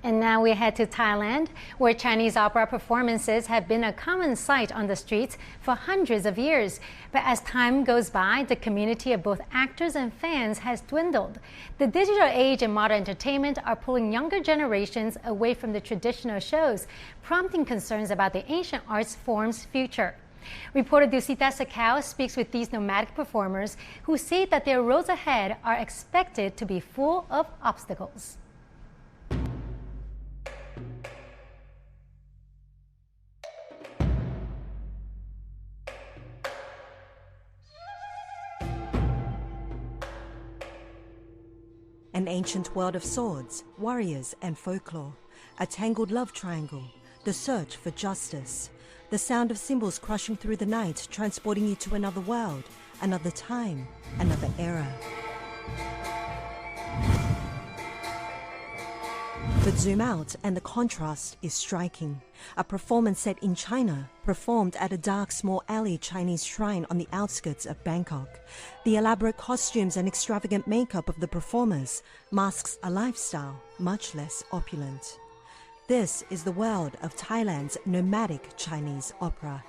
And now we head to Thailand, where Chinese opera performances have been a common sight on the streets for hundreds of years. But as time goes by, the community of both actors and fans has dwindled. The digital age and modern entertainment are pulling younger generations away from the traditional shows, prompting concerns about the ancient arts form's future. Reporter Dusita Sakau speaks with these nomadic performers who say that their roads ahead are expected to be full of obstacles. An ancient world of swords, warriors and folklore, a tangled love triangle, the search for justice, the sound of cymbals crushing through the night, transporting you to another world, another time, another era. But zoom out and the contrast is striking. A performance set in China, performed at a dark small alley Chinese shrine on the outskirts of Bangkok. The elaborate costumes and extravagant makeup of the performers masks a lifestyle much less opulent. This is the world of Thailand's nomadic Chinese opera.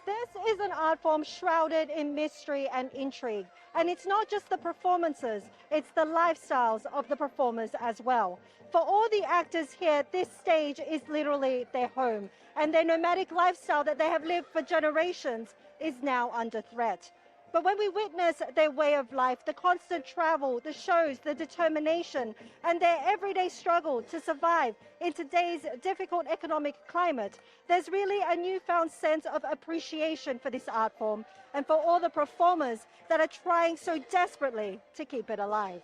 This is an art form shrouded in mystery and intrigue. And it's not just the performances, it's the lifestyles of the performers as well. For all the actors here, this stage is literally their home. And their nomadic lifestyle that they have lived for generations is now under threat. But when we witness their way of life, the constant travel, the shows, the determination, and their everyday struggle to survive in today's difficult economic climate, there's really a newfound sense of appreciation for this art form and for all the performers that are trying so desperately to keep it alive.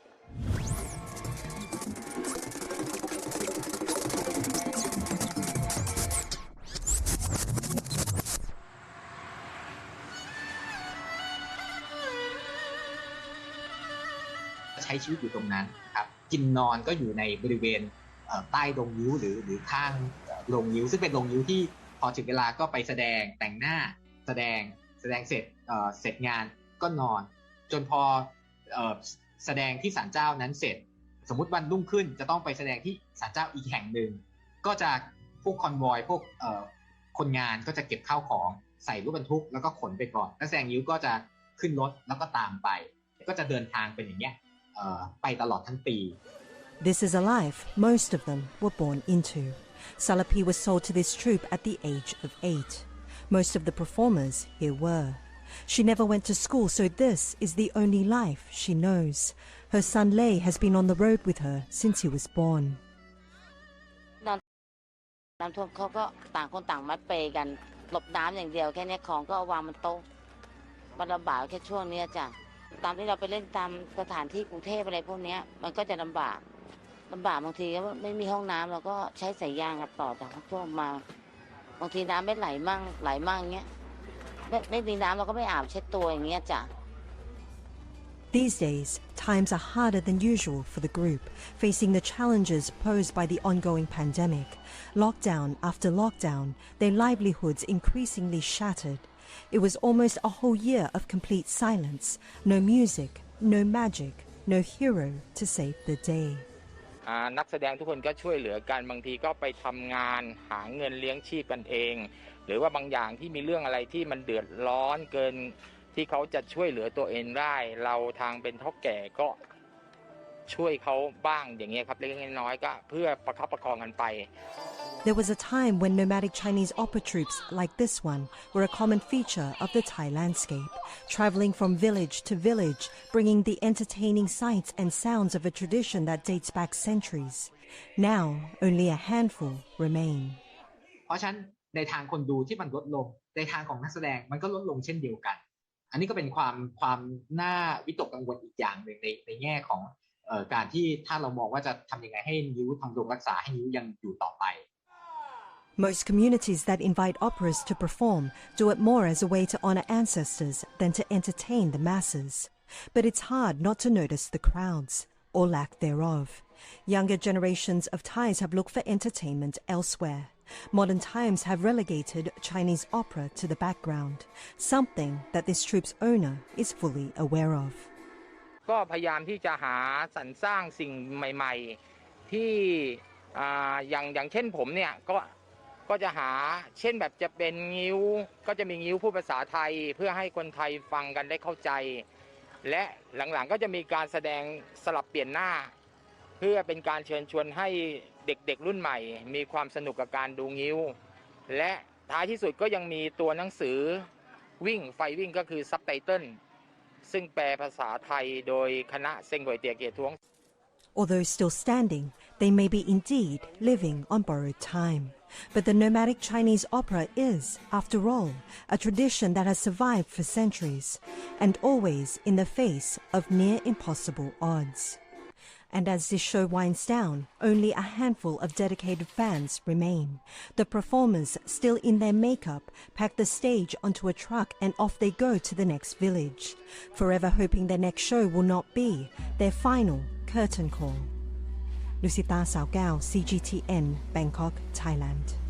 ใช้ชีวิตอยู่ตรงนั้นครับกินนอนก็อยู่ในบริเวณใต้โรงยิ้วหรือข้างโรงยิ้วซึ่งเป็นโรงยิ้วที่พอถึงเวลาก็ไปแสดงแต่งหน้าแสดงเสร็จงานก็นอนจนพอแสดงที่ศาลเจ้านั้นเสร็จสมมุติวันรุ่งขึ้นจะต้องไปแสดงที่ศาลเจ้าอีกแห่งหนึ่งก็จะพวกคอนวอยพวกคนงานก็จะเก็บข้าวของใส่รถบรรทุกแล้วก็ขนไปก่อนนักแสดงยิ้วก็จะขึ้นรถแล้วก็ตามไปก็จะเดินทางเป็นอย่างเงี้ยไปตลอดทั้งปี This is a life most of them were born into. Salapi was sold to this troupe at the age of 8. Most of the performers here were. She never went to school, so this is the only life she knows. Her son Lei has been on the road with her since he was born. น้ำท่วมเขาก็ต่างคนต่างมัดเปกันหลบน้ำอย่างเดียวแค่นี้ของก็วางบนโต๊ะมันลำบากแค่ช่วงนี้จ้ะตามที่เราไปเล่นตามสถานที่กรุงเทพอะไรพวกนี้มันก็จะลำบากบางทีก็ไม่มีห้องน้ำเราก็ใช้สายยางต่อจากห้องท่วมมาบางทีน้ำไม่ไหลมั่งอย่างเงี้ยไม่มีน้ำเราก็ไม่อาบเช็ดตัวอย่างเงี้ยจ้ะ These days, times are harder than usual for the group, facing the challenges posed by the ongoing pandemic. Lockdown after lockdown, their livelihoods increasingly shattered. It was almost a whole year of complete silence, no music, no magic, no hero to save the day. นักแสดงทุกคนก็ช่วยเหลือกันบางทีก็ไปทำงานหาเงินเลี้ยงชีพกันเองหรือว่าบางอย่างที่มีเรื่องอะไรที่มันเดือดร้อนเกินที่เขาจะช่วยเหลือตัวเองได้เราทางเป็นเฒ่าแก่ก็ช่วยเขาบ้างอย่างเงี้ยครับเล็กๆน้อยๆก็เพื่อประคับประคองกันไป There was a time when nomadic Chinese opera troupes like this one were a common feature of the Thai landscape, traveling from village to village, bringing the entertaining sights and sounds of a tradition that dates back centuries. Now, only a handful remain. เพราะฉะนั้นในทางคนดูที่มันลดลงในทางของนักแสดงมันก็ลดลงเช่นเดียวกันอันนี้ก็เป็นความน่าวิตกกังวลอีกอย่างหนึ่งในแง่ของการที่ถ้าเรามองว่าจะทำยังไงให้นิ้วทำรงรักษาให้นิ้วยังอยู่ต่อไปMost communities that invite operas to perform do it more as a way to honor ancestors than to entertain the masses. But it's hard not to notice the crowds, or lack thereof. Younger generations of Thais have looked for entertainment elsewhere. Modern times have relegated Chinese opera to the background, something that this troupe's owner is fully aware of. ก็พยายามที่จะหาสรรสร้างสิ่งใหม่ๆ ที่อย่างเช่นผมเนี่ยก็จะหาเช่นแบบจะเป็นงิ้วก็จะมีงิ้วพูดภาษาไทยเพื่อให้คนไทยฟังกันได้เข้าใจและหลังๆก็จะมีการแสดงสลับเปลี่ยนหน้าเพื่อเป็นการเชิญชวนให้เด็กๆรุ่นใหม่มีความสนุกกับการดูงิ้วและท้ายที่สุดก็ยังมีตัวหนังสือวิ่งไฟวิ่งก็คือซับไตเติลซึ่งแปลภาษาไทยโดยคณะเซ็งก๋วยเตี๋ยเกียรติท้วง Although still standing, they may be indeed living on borrowed time. But the nomadic Chinese opera is, after all, a tradition that has survived for centuries, and always in the face of near impossible odds. And as this show winds down, only a handful of dedicated fans remain. The performers, still in their makeup, pack the stage onto a truck and off they go to the next village, forever hoping their next show will not be their final curtain call. Lucita Sao Gao, CGTN, Bangkok, Thailand.